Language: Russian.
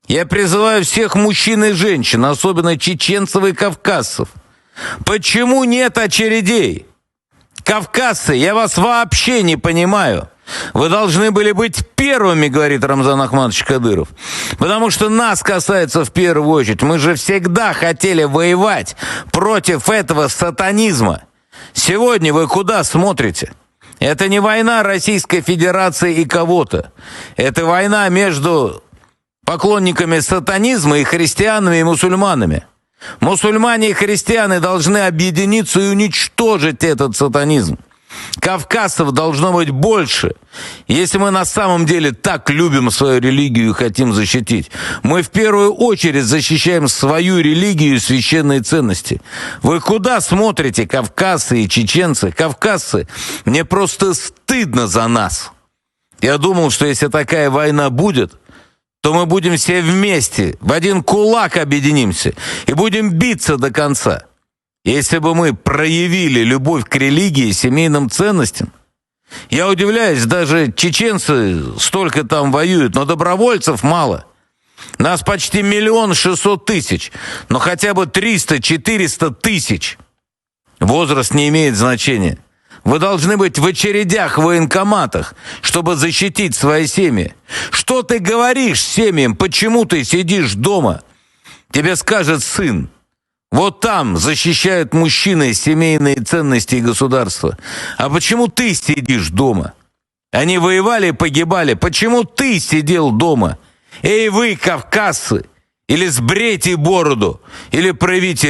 Я призываю всех мужчин и женщин, особенно чеченцев и кавказцев. Почему нет очередей? Кавказцы, я вас вообще не понимаю. Вы должны были быть первыми, говорит Рамзан Ахматович Кадыров. Потому что нас касается в первую очередь. Мы же всегда хотели воевать против этого сатанизма. Сегодня вы куда смотрите? Это не война Российской Федерации и кого-то. Это война между поклонниками сатанизма и христианами и мусульманами. Мусульмане и христиане должны объединиться и уничтожить этот сатанизм. Кавказцев должно быть больше. Если мы на самом деле так любим свою религию и хотим защитить, мы в первую очередь защищаем свою религию и священные ценности. Вы куда смотрите, кавказцы и чеченцы? Кавказцы, мне просто стыдно за нас. Я думал, что если такая война будет, то мы будем все вместе, в один кулак объединимся и будем биться до конца. Если бы мы проявили любовь к религии и семейным ценностям, я удивляюсь, даже чеченцы столько там воюют, но добровольцев мало. Нас почти 1 600 000, но хотя бы 300-400 тысяч. Возраст не имеет значения. Вы должны быть в очередях, в военкоматах, чтобы защитить свои семьи. Что ты говоришь семьям? Почему ты сидишь дома? Тебе скажет сын. Вот там защищают мужчины семейные ценности и государства. А почему ты сидишь дома? Они воевали и погибали. Почему ты сидел дома? Эй, вы, кавказцы! Или сбрейте бороду, или проявите